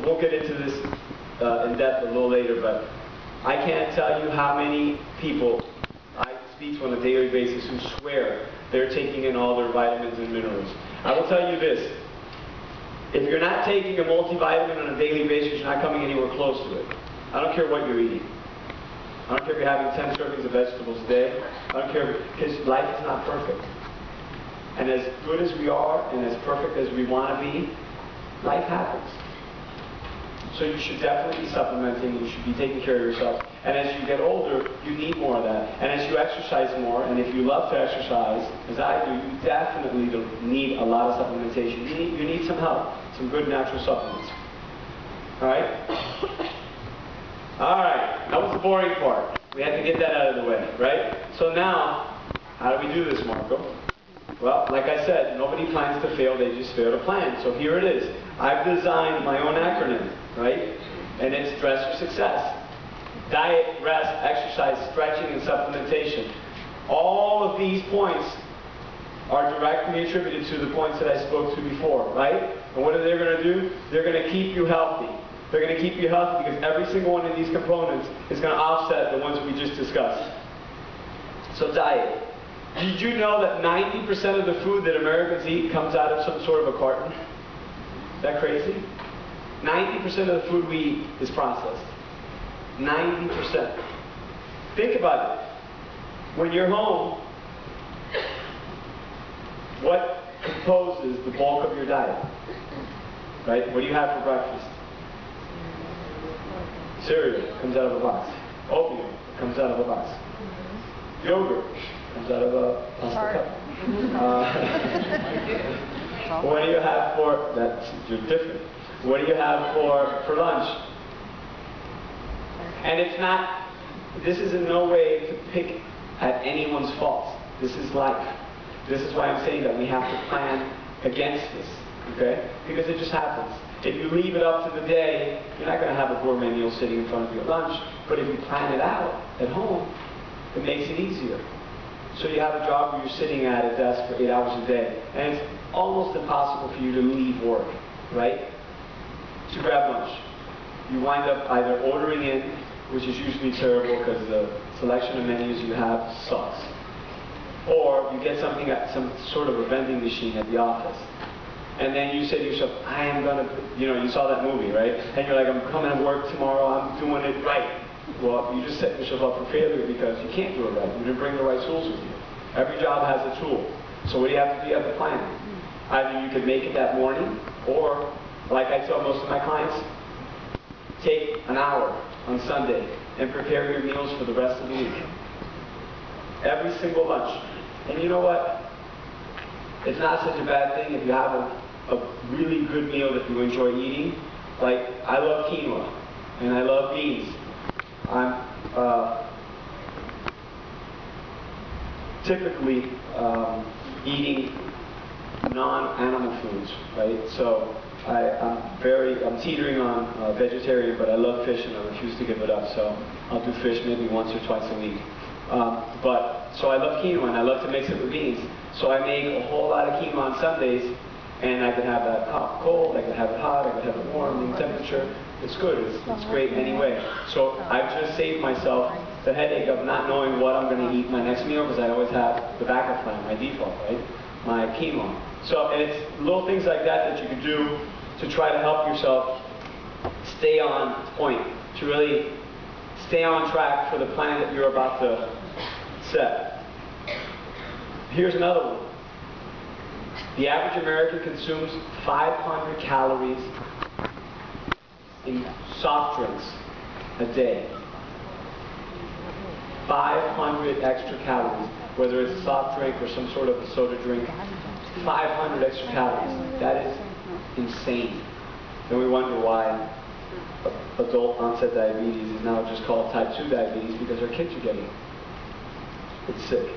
we'll get into this in depth a little later, but I can't tell you how many people I speak to on a daily basis who swear they're taking in all their vitamins and minerals. I will tell you this. If you're not taking a multivitamin on a daily basis, you're not coming anywhere close to it. I don't care what you're eating. I don't care if you're having 10 servings of vegetables a day. I don't care, because life is not perfect. And as good as we are and as perfect as we want to be, life happens. So you should definitely be supplementing, you should be taking care of yourself. And as you get older, you need more of that. And as you exercise more, and if you love to exercise, as I do, you definitely need a lot of supplementation. You need some help, some good natural supplements. Alright? Alright, that was the boring part. We had to get that out of the way, right? So now, how do we do this, Marco? Well, like I said, nobody plans to fail, they just fail to plan. So here it is. I've designed my own acronym, right? And it's Dress for Success. Diet, rest, exercise, stretching, and supplementation. All of these points are directly attributed to the points that I spoke to before, right? And what are they going to do? They're going to keep you healthy. They're going to keep you healthy because every single one of these components is going to offset the ones we just discussed. So diet. Did you know that 90% of the food that Americans eat comes out of some sort of a carton? Is that crazy? 90% of the food we eat is processed. 90%. Think about it. When you're home, what composes the bulk of your diet? Right? What do you have for breakfast? Cereal comes out of a box. Oatmeal comes out of a box. Yogurt comes out of a plastic cup. What do you have for, you're different. What do you have for lunch? And it's not, this is in no way to pick at anyone's fault. This is life. This is why I'm saying that we have to plan against this, okay? Because it just happens. If you leave it up to the day, you're not going to have a gourmet meal sitting in front of you at lunch, but if you plan it out at home, it makes it easier. So you have a job where you're sitting at a desk for 8 hours a day, and it's almost impossible for you to leave work, right? To grab lunch. You wind up either ordering in, which is usually terrible because the selection of menus you have sucks, or you get something at some sort of a vending machine at the office. And then you say to yourself, I am going to, you saw that movie, right? And you're like, I'm coming to work tomorrow, I'm doing it right. Well, you just set yourself up for failure because you can't do it right. You didn't bring the right tools with you. Every job has a tool. So what do you have to do? You have to plan. Either you can make it that morning, or, like I tell most of my clients, take an hour on Sunday and prepare your meals for the rest of the week. Every single lunch. And you know what? It's not such a bad thing if you have a really good meal that you enjoy eating. Like, I love quinoa, and I love beans. I'm typically eating non-animal foods, right? So I'm teetering on vegetarian, but I love fish and I refuse to give it up. So I'll do fish maybe once or twice a week. So I love quinoa and I love to mix it with beans. So I make a whole lot of quinoa on Sundays, and I can have that cold, I can have it hot, I can have it warm, room temperature. It's good, it's great anyway. So I've just saved myself the headache of not knowing what I'm going to eat my next meal, because I always have the backup plan, my default, right? My quinoa. So, and it's little things like that you can do to try to help yourself stay on point, to really stay on track for the plan that you're about to set. Here's another one. The average American consumes 500 calories in soft drinks a day. 500 extra calories, whether it's a soft drink or some sort of a soda drink. 500 extra calories. That is insane. And we wonder why adult onset diabetes is now just called type 2 diabetes, because our kids are getting it. It's sick.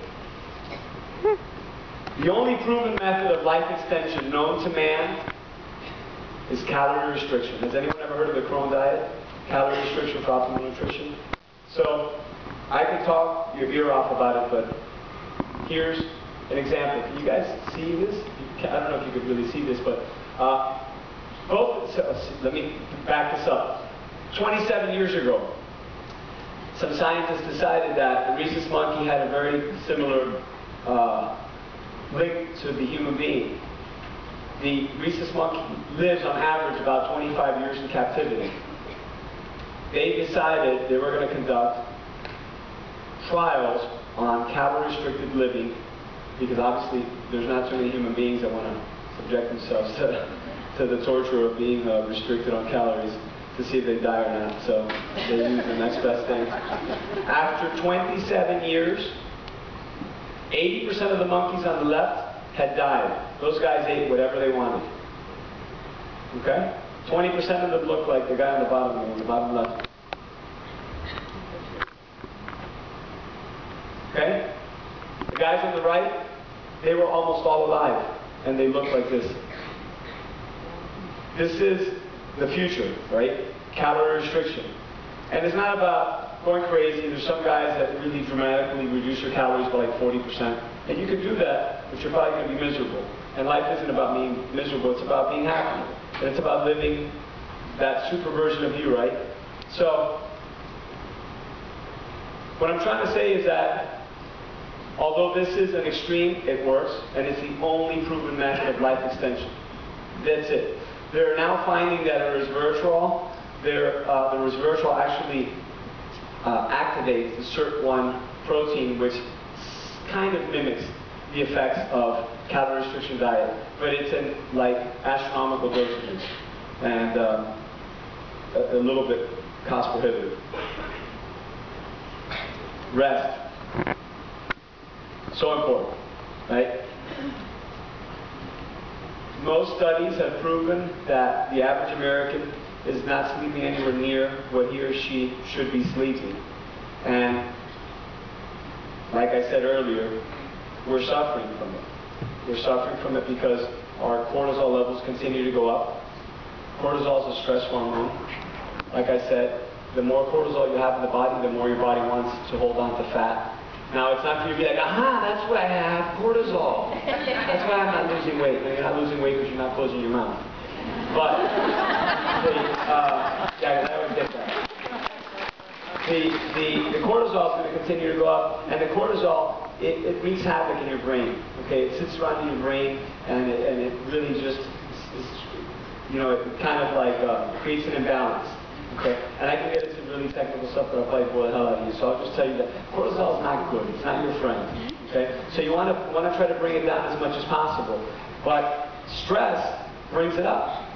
The only proven method of life extension known to man is calorie restriction. Has anyone ever heard of the Crohn diet? Calorie restriction for optimal nutrition? So, I could talk your ear off about it, but here's an example. Can you guys see this? I don't know if you could really see this, but Let me back this up. 27 years ago, some scientists decided that the rhesus monkey had a very similar link to the human being. The rhesus monkey lives on average about 25 years in captivity. They decided they were going to conduct trials on calorie-restricted living, because obviously there's not too many human beings that want to subject themselves to the torture of being restricted on calories to see if they die or not. So they use the next best thing. After 27 years, 80% of the monkeys on the left had died. Those guys ate whatever they wanted. Okay? 20% of them looked like the guy on the bottom left. Okay? The guys on the right, they were almost all alive, and they looked like this. This is the future, right? Calorie restriction. And it's not about going crazy. There's some guys that really dramatically reduce your calories by like 40%. And you can do that, but you're probably going to be miserable. And life isn't about being miserable, it's about being happy. And it's about living that super version of you, right? So, what I'm trying to say is that although this is an extreme, it works, and it's the only proven method of life extension. That's it. They're now finding that resveratrol, the resveratrol actually activates the SIRT1 protein, which kind of mimics the effects of calorie restriction diet, but it's in like astronomical dosages and a little bit cost prohibitive. Rest. So important, right? Most studies have proven that the average American is not sleeping anywhere near what he or she should be sleeping. And like I said earlier, we're suffering from it. We're suffering from it because our cortisol levels continue to go up. Cortisol is a stress hormone. Like I said, the more cortisol you have in the body, the more your body wants to hold on to fat. Now, it's not for you to be like, aha, that's why I have cortisol. That's why I'm not losing weight. No, you're not losing weight because you're not closing your mouth. But, yeah, I always get that. The cortisol is going to continue to go up, and the cortisol, it wreaks havoc in your brain. Okay, it sits around in your brain, and it really just, you know, it kind of like creates an imbalance. Okay, and I can get into really technical stuff that I'll probably bore the hell out of you. So I'll just tell you that cortisol is not good. It's not your friend. Okay, so you want to try to bring it down as much as possible, but stress brings it up.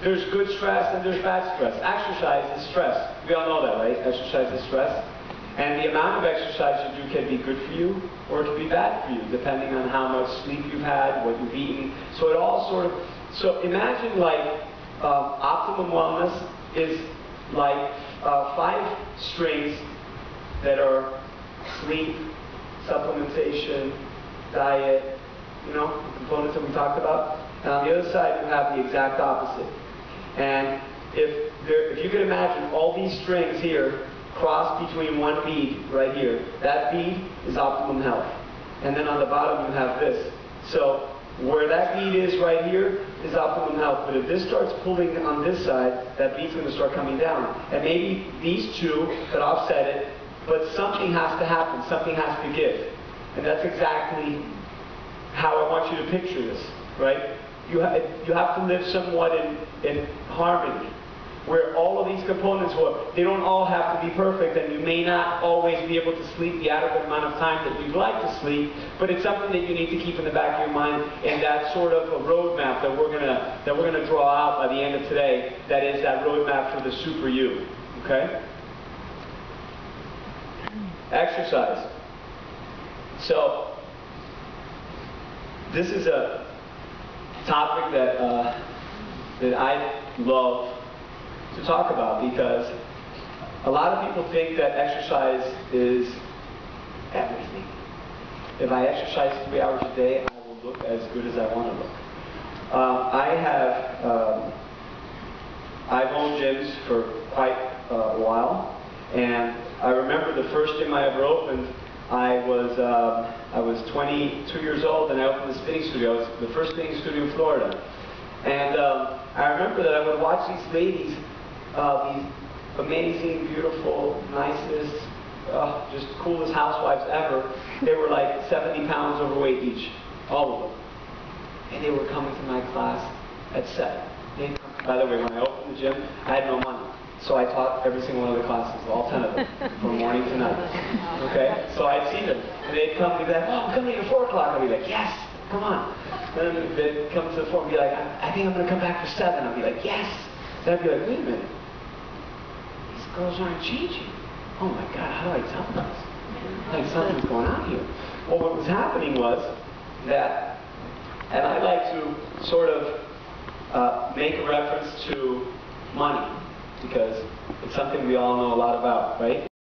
There's good stress and there's bad stress. Exercise is stress. We all know that, right? Exercise is stress. And the amount of exercise you do can be good for you or it can be bad for you, depending on how much sleep you've had, what you've eaten. So it all sort of, so imagine like optimum wellness is like 5 strings that are sleep, supplementation, diet, you know, the components that we talked about. And on the other side, you have the exact opposite. And if you could imagine all these strings here cross between one bead right here, that bead is optimum health. And then on the bottom you have this. So where that bead is right here is optimum health. But if this starts pulling on this side, that bead's going to start coming down. And maybe these two could offset it, but something has to happen. Something has to give. And that's exactly how I want you to picture this, right? You have to live somewhat in harmony, where all of these components work. They don't all have to be perfect, and you may not always be able to sleep the adequate amount of time that you'd like to sleep, but it's something that you need to keep in the back of your mind, and that sort of a roadmap that we're gonna draw out by the end of today. That is that roadmap for the super you. Okay? Exercise. So this is a topic that I love to talk about, because a lot of people think that exercise is everything. If I exercise 3 hours a day, I will look as good as I want to look. I've owned gyms for quite a while, and I remember the first gym I ever opened. I was 22 years old, and I opened the spinning studio. It was the first spinning studio in Florida. And I remember that I would watch these ladies, these amazing, beautiful, nicest, just coolest housewives ever. They were like 70 pounds overweight each, all of them. And they were coming to my class at 7. By the way, when I opened the gym, I had no money. So I taught every single one of the classes, all 10 of them, from morning to night. Okay? So I'd see them. And they'd come and be like, oh, I'm coming at 4 o'clock. I'd be like, yes, come on. Then they'd come to the 4 and be like, I think I'm going to come back for 7. I'd be like, yes. Then I'd be like, wait a minute. These girls aren't changing. Oh my God, how do I tell them this? Like something's going on here. Well, what was happening was that, and I like to sort of make a reference to money, because it's something we all know a lot about, right?